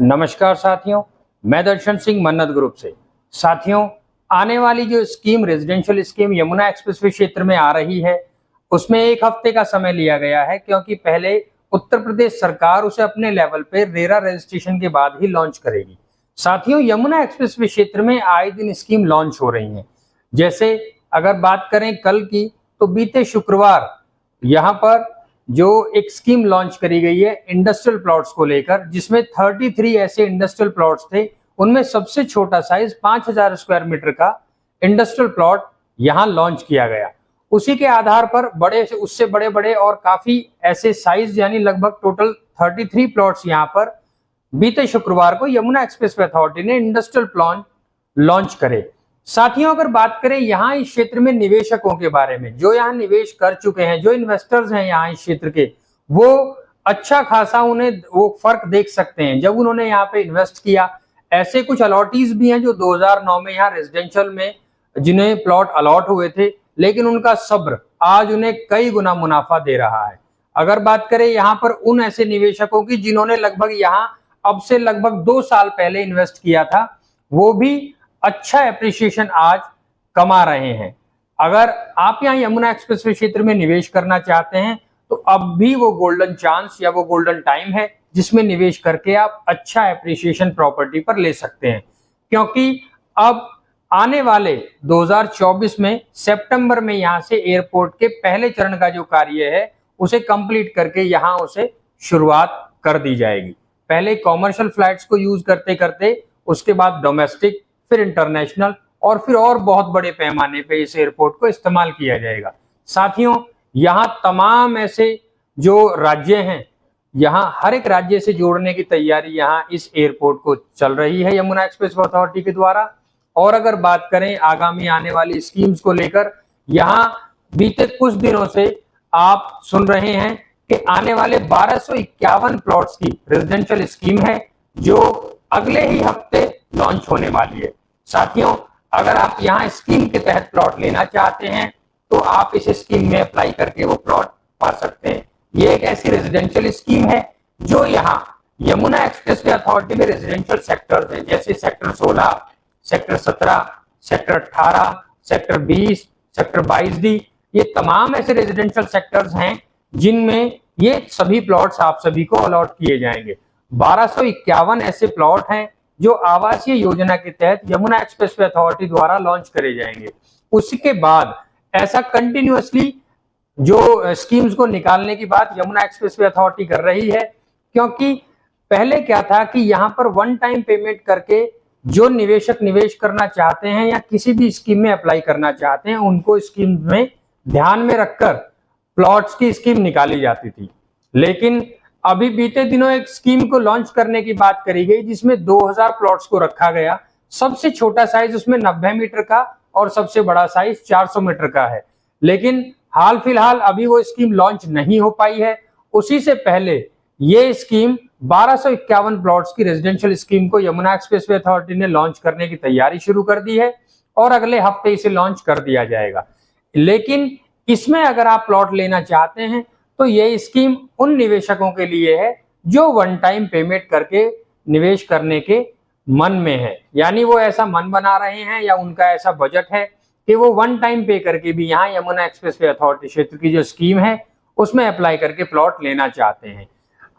नमस्कार साथियों, मैं दर्शन सिंह मन्नत ग्रुप से। साथियों, आने वाली जो scheme residential scheme Yamuna expressway क्षेत्र में आ रही है, उसमें 1 हफ्ते का समय लिया गया है, क्योंकि पहले उत्तर प्रदेश सरकार उसे अपने लेवल पे रेरा रजिस्ट्रेशन के बाद ही लॉन्च करेगी। साथियों, यमुना एक्सप्रेसवे क्षेत्र में आए दिन स्कीम लॉन्च हो रही है। जैसे अगर बात करें कल की, तो बीते शुक्रवार यहाँ पर जो एक स्कीम लॉन्च करी गई है इंडस्ट्रियल प्लॉट्स को लेकर, जिसमें 33 ऐसे इंडस्ट्रियल प्लॉट्स थे। उनमें सबसे छोटा साइज 5000 स्क्वायर मीटर का इंडस्ट्रियल प्लॉट यहां लॉन्च किया गया। उसी के आधार पर उससे बड़े बड़े और काफी ऐसे साइज, यानी लगभग टोटल 33 प्लॉट्स यहां पर बीते शुक्रवार को यमुना एक्सप्रेसवे अथॉरिटी ने इंडस्ट्रियल प्लॉट लॉन्च करे। साथियों, अगर बात करें यहाँ इस क्षेत्र में निवेशकों के बारे में, जो यहाँ निवेश कर चुके हैं, जो इन्वेस्टर्स हैं यहाँ इस क्षेत्र के, वो अच्छा खासा उन्हें वो फर्क देख सकते हैं जब उन्होंने यहाँ पे इन्वेस्ट किया। ऐसे कुछ अलॉटीज भी हैं जो 2009 में यहाँ रेजिडेंशियल में जिन्हें प्लॉट अलॉट हुए थे, लेकिन उनका सब्र आज उन्हें कई गुना मुनाफा दे रहा है। अगर बात करें यहाँ पर उन ऐसे निवेशकों की जिन्होंने लगभग यहाँ अब से लगभग 2 साल पहले इन्वेस्ट किया था, वो भी अच्छा एप्रिसिएशन आज कमा रहे हैं। अगर आप यहाँ यमुना एक्सप्रेसवे क्षेत्र में निवेश करना चाहते हैं, तो अब भी वो गोल्डन चांस या वो गोल्डन टाइम है जिसमें निवेश करके आप अच्छा एप्रिसिएशन प्रॉपर्टी पर ले सकते हैं। क्योंकि अब आने वाले 2024 में सितंबर में यहाँ से एयरपोर्ट के पहले चरण का जो कार्य है उसे कंप्लीट करके यहाँ उसे शुरुआत कर दी जाएगी। पहले कॉमर्शियल फ्लाइट्स को यूज करते करते उसके बाद डोमेस्टिक, फिर इंटरनेशनल और फिर और बहुत बड़े पैमाने पे इस एयरपोर्ट को इस्तेमाल किया जाएगा। साथियों, यहाँ तमाम ऐसे जो राज्य हैं, यहाँ हर एक राज्य से जोड़ने की तैयारी यहाँ इस एयरपोर्ट को चल रही है यमुना एक्सप्रेसवे अथॉरिटी के द्वारा। और अगर बात करें आगामी आने वाली स्कीम्स को लेकर, यहाँ बीते कुछ दिनों से आप सुन रहे हैं कि आने वाले 1251 प्लॉट्स की रेजिडेंशियल स्कीम है जो अगले ही हफ्ते लॉन्च होने वाली है। साथियों, अगर आप यहाँ स्कीम के तहत प्लॉट लेना चाहते हैं तो आप इस स्कीम में अप्लाई करके वो प्लॉट पा सकते हैं। ये एक ऐसी रेजिडेंशियल स्कीम है जो यहाँ यमुना एक्सप्रेसवे अथॉरिटी में रेजिडेंशियल सेक्टर्स हैं, जैसे sector 16, sector 17, sector 18, sector 20, sector 22D। ये तमाम ऐसे रेजिडेंशियल सेक्टर्स हैं जिनमें ये सभी प्लॉट्स आप सभी को अलॉट किए जाएंगे। 1251 ऐसे प्लॉट हैं जो आवासीय योजना के तहत यमुना एक्सप्रेसवे अथॉरिटी द्वारा लॉन्च करे जाएंगे। उसके बाद ऐसा कंटिन्यूअसली जो स्कीम्स को निकालने की बात यमुना एक्सप्रेसवे अथॉरिटी कर रही है, क्योंकि पहले क्या था कि यहाँ पर वन टाइम पेमेंट करके जो निवेशक निवेश करना चाहते हैं या किसी भी स्कीम में अप्लाई करना चाहते हैं, उनको स्कीम में ध्यान में रखकर प्लॉट्स की स्कीम निकाली जाती थी। लेकिन अभी बीते दिनों एक स्कीम को लॉन्च करने की बात करी गई जिसमें 2000 प्लॉट्स को रखा गया। सबसे छोटा साइज उसमें 90 मीटर का और सबसे बड़ा साइज 400 मीटर का है। लेकिन हाल फिलहाल अभी वो स्कीम लॉन्च नहीं हो पाई है। उसी से पहले ये स्कीम 1251 प्लॉट्स की रेजिडेंशियल स्कीम को यमुना एक्सप्रेसवे अथॉरिटी ने लॉन्च करने की तैयारी शुरू कर दी है और अगले हफ्ते इसे लॉन्च कर दिया जाएगा। लेकिन इसमें अगर आप प्लॉट लेना चाहते हैं तो ये स्कीम उन निवेशकों के लिए है जो वन टाइम पेमेंट करके निवेश करने के मन में है, यानी वो ऐसा मन बना रहे हैं या उनका ऐसा बजट है कि वो वन टाइम पे करके भी यहाँ यमुना एक्सप्रेसवे अथॉरिटी क्षेत्र की जो स्कीम है उसमें अप्लाई करके प्लॉट लेना चाहते हैं।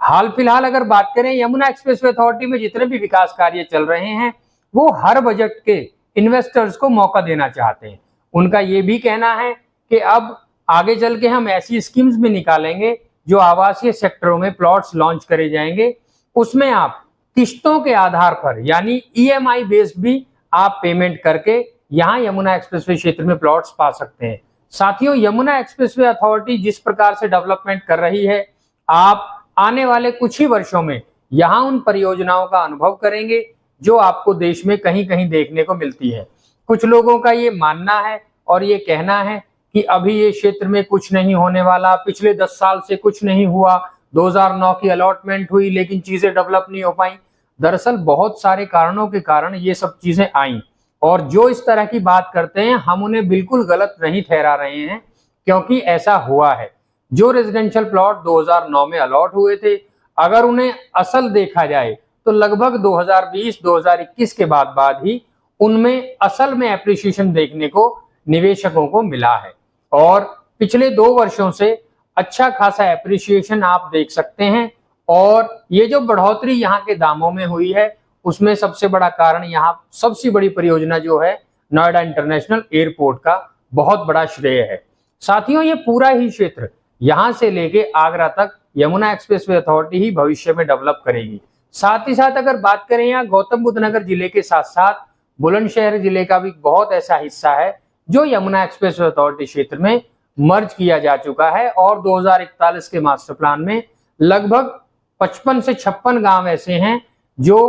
हाल फिलहाल अगर बात करें, यमुना एक्सप्रेसवे अथॉरिटी में जितने भी विकास कार्य चल रहे हैं वो हर बजट के इन्वेस्टर्स को मौका देना चाहते हैं। उनका ये भी कहना है कि अब आगे चल के हम ऐसी स्कीम्स भी निकालेंगे जो आवासीय सेक्टरों में प्लॉट्स लॉन्च करे जाएंगे, उसमें आप किस्तों के आधार पर यानी EMI बेस्ड भी आप पेमेंट करके यहाँ यमुना एक्सप्रेसवे क्षेत्र में प्लॉट्स पा सकते हैं। साथियों, यमुना एक्सप्रेसवे अथॉरिटी जिस प्रकार से डेवलपमेंट कर रही है, आप आने वाले कुछ ही वर्षों में यहाँ उन परियोजनाओं का अनुभव करेंगे जो आपको देश में कहीं कहीं देखने को मिलती है। कुछ लोगों का ये मानना है और ये कहना है कि अभी ये क्षेत्र में कुछ नहीं होने वाला, पिछले 10 साल से कुछ नहीं हुआ, 2009 की अलॉटमेंट हुई लेकिन चीजें डेवलप नहीं हो पाई। दरअसल बहुत सारे कारणों के कारण ये सब चीजें आई, और जो इस तरह की बात करते हैं हम उन्हें बिल्कुल गलत नहीं ठहरा रहे हैं, क्योंकि ऐसा हुआ है। जो रेजिडेंशियल प्लॉट 2009 में अलॉट हुए थे, अगर उन्हें असल देखा जाए तो लगभग 2020-2021 के बाद ही उनमें असल में एप्रिसिएशन देखने को निवेशकों को मिला है। और पिछले 2 वर्षों से अच्छा खासा एप्रिसिएशन आप देख सकते हैं। और ये जो बढ़ोतरी यहाँ के दामों में हुई है उसमें सबसे बड़ा कारण यहाँ सबसे बड़ी परियोजना जो है नोएडा इंटरनेशनल एयरपोर्ट का बहुत बड़ा श्रेय है। साथियों, ये पूरा ही क्षेत्र यहाँ से लेके आगरा तक यमुना एक्सप्रेसवे अथॉरिटी ही भविष्य में डेवलप करेगी। साथ ही साथ अगर बात करें यहाँ गौतम बुद्ध नगर जिले के साथ साथ बुलंदशहर जिले का भी बहुत ऐसा हिस्सा है जो यमुना एक्सप्रेसवे अथॉरिटी क्षेत्र में मर्ज किया जा चुका है। और 2041 के मास्टर प्लान में लगभग 55 से 56 गांव ऐसे हैं जो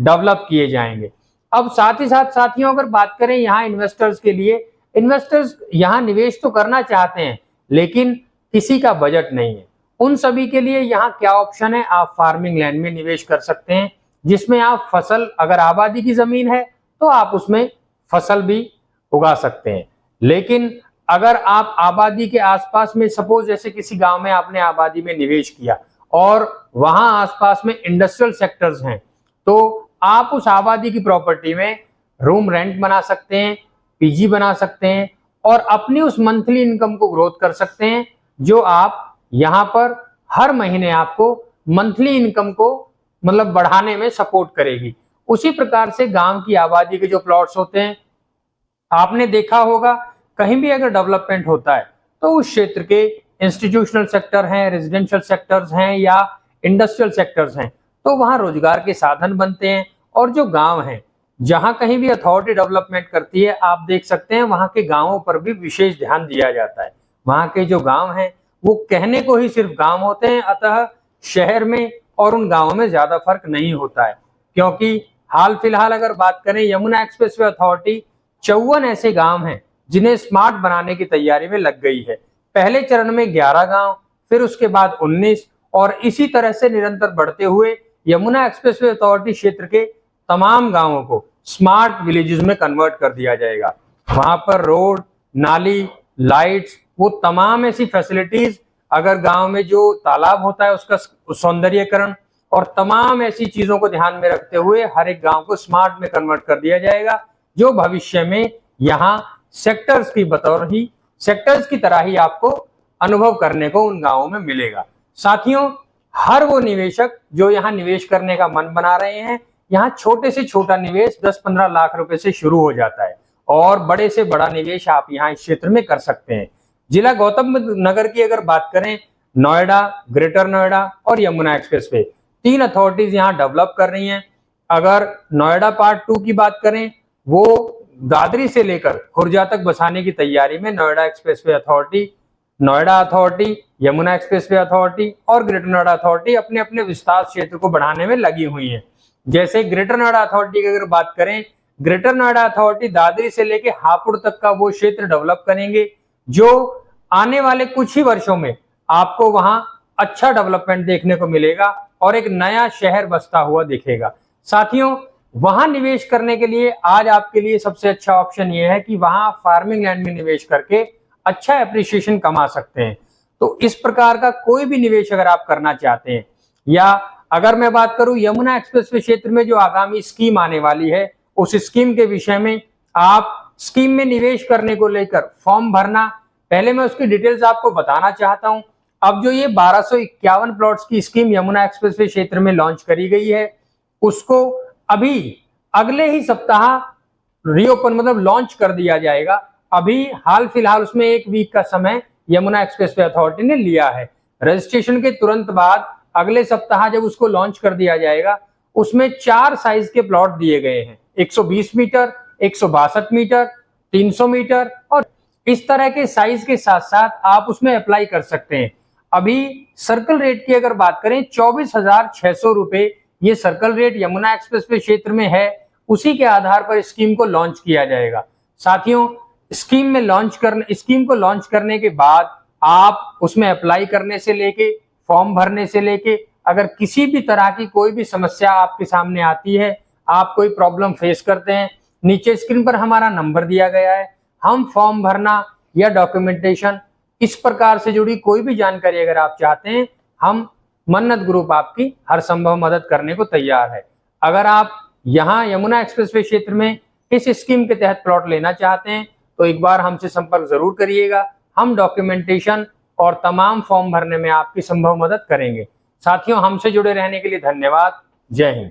डेवलप किए जाएंगे। अब साथ ही साथ साथियों अगर बात करें यहाँ इन्वेस्टर्स के लिए, इन्वेस्टर्स यहाँ निवेश तो करना चाहते हैं लेकिन किसी का बजट नहीं है। उन सभी के लिए यहाँ क्या ऑप्शन है, आप फार्मिंग लैंड में निवेश कर सकते हैं जिसमें आप फसल, अगर आबादी की जमीन है तो आप उसमें फसल भी उगा सकते हैं। लेकिन अगर आप आबादी के आसपास में, सपोज जैसे किसी गांव में आपने आबादी में निवेश किया और वहां आसपास में इंडस्ट्रियल सेक्टर्स हैं, तो आप उस आबादी की प्रॉपर्टी में रूम रेंट बना सकते हैं, पीजी बना सकते हैं और अपनी उस मंथली इनकम को ग्रोथ कर सकते हैं जो आप यहाँ पर हर महीने आपको मंथली इनकम को मतलब बढ़ाने में सपोर्ट करेगी। उसी प्रकार से गांव की आबादी के जो प्लॉट्स होते हैं, आपने देखा होगा कहीं भी अगर डेवलपमेंट होता है तो उस क्षेत्र के इंस्टीट्यूशनल सेक्टर हैं, रेजिडेंशियल सेक्टर्स हैं या इंडस्ट्रियल सेक्टर्स हैं, तो वहां रोजगार के साधन बनते हैं। और जो गांव हैं जहां कहीं भी अथॉरिटी डेवलपमेंट करती है, आप देख सकते हैं वहां के गांवों पर भी विशेष ध्यान दिया जाता है। वहां के जो गांव हैं वो कहने को ही सिर्फ गांव होते हैं, अतः शहर में और उन गांवों में ज्यादा फर्क नहीं होता है। क्योंकि हाल फिलहाल अगर बात करें, यमुना एक्सप्रेसवे अथॉरिटी 54 ऐसे गांव हैं जिन्हें स्मार्ट बनाने की तैयारी में लग गई है। पहले चरण में 11 गांव, फिर उसके बाद 19 और इसी तरह से निरंतर बढ़ते हुए यमुना एक्सप्रेसवे अथॉरिटी क्षेत्र के तमाम गांवों को स्मार्ट विलेजेस में कन्वर्ट कर दिया जाएगा। वहां पर रोड, नाली, लाइट्स, वो तमाम ऐसी फैसिलिटीज, अगर गांव में जो तालाब होता है उसका सौंदर्यीकरण और तमाम ऐसी चीजों को ध्यान में रखते हुए हर एक गांव को स्मार्ट में कन्वर्ट कर दिया जाएगा, जो भविष्य में यहाँ सेक्टर्स की तरह ही आपको अनुभव करने को उन गांवों में मिलेगा। साथियों, हर वो निवेशक जो यहाँ निवेश करने का मन बना रहे हैं, यहाँ छोटे से छोटा निवेश 10-15 लाख रुपए से शुरू हो जाता है और बड़े से बड़ा निवेश आप यहाँ इस क्षेत्र में कर सकते हैं। जिला गौतम बुद्ध नगर की अगर बात करें, नोएडा, ग्रेटर नोएडा और यमुना एक्सप्रेसवे 3 अथॉरिटीज यहाँ डेवलप कर रही हैं। अगर नोएडा पार्ट 2 की बात करें, वो दादरी से लेकर खुर्जा तक बसाने की तैयारी में Noida expressway authority, Noida authority, Yamuna expressway authority और ग्रेटर नोएडा अथॉरिटी अपने अपने विस्तार क्षेत्र को बढ़ाने में लगी हुई हैं। जैसे ग्रेटर नोएडा अथॉरिटी की अगर बात करें, ग्रेटर नोएडा अथॉरिटी दादरी से लेकर हापुड़ तक का वो क्षेत्र डेवलप करेंगे जो आने वाले कुछ ही वर्षों में आपको वहां अच्छा डेवलपमेंट देखने को मिलेगा और एक नया शहर बसता हुआ दिखेगा। साथियों, वहां निवेश करने के लिए आज आपके लिए सबसे अच्छा ऑप्शन ये है कि वहां फार्मिंग लैंड में निवेश करके अच्छा एप्रिसिएशन कमा सकते हैं। तो इस प्रकार का कोई भी निवेश अगर आप करना चाहते हैं, या अगर मैं बात करूं यमुना एक्सप्रेसवे क्षेत्र में जो आगामी स्कीम आने वाली है, उस स्कीम के विषय में, आप स्कीम में निवेश करने को लेकर फॉर्म भरना, पहले मैं उसकी डिटेल्स आपको बताना चाहता हूं। अब जो ये 1251 प्लॉट्स की स्कीम यमुना एक्सप्रेसवे क्षेत्र में लॉन्च करी गई है, उसको अभी अगले ही सप्ताह रीओपन मतलब लॉन्च कर दिया जाएगा। अभी हाल फिलहाल उसमें 1 वीक का समय यमुना एक्सप्रेसवे अथॉरिटी ने लिया है। रजिस्ट्रेशन के तुरंत बाद अगले सप्ताह जब उसको लॉन्च कर दिया जाएगा, उसमें 4 साइज के प्लॉट दिए गए हैं, 120 मीटर, 162 मीटर, 300 मीटर और इस तरह के साइज के साथ साथ आप उसमें अप्लाई कर सकते हैं। अभी सर्कल रेट की अगर बात करें, 24,600 रुपए ये सर्कल रेट यमुना एक्सप्रेसवे क्षेत्र में है। उसी के आधार पर स्कीम को लॉन्च किया जाएगा। साथियों, स्कीम को लॉन्च करने के बाद आप उसमें अप्लाई करने से लेके, फॉर्म भरने से लेके, अगर किसी भी तरह की कोई भी समस्या आपके सामने आती है, आप कोई प्रॉब्लम फेस करते हैं, नीचे स्क्रीन पर हमारा नंबर दिया गया है। हम फॉर्म भरना या डॉक्यूमेंटेशन इस प्रकार से जुड़ी कोई भी जानकारी अगर आप चाहते हैं, हम मन्नत ग्रुप आपकी हर संभव मदद करने को तैयार है। अगर आप यहाँ यमुना एक्सप्रेसवे क्षेत्र में इस स्कीम के तहत प्लॉट लेना चाहते हैं तो एक बार हमसे संपर्क जरूर करिएगा। हम डॉक्यूमेंटेशन और तमाम फॉर्म भरने में आपकी संभव मदद करेंगे। साथियों, हमसे जुड़े रहने के लिए धन्यवाद। जय हिंद।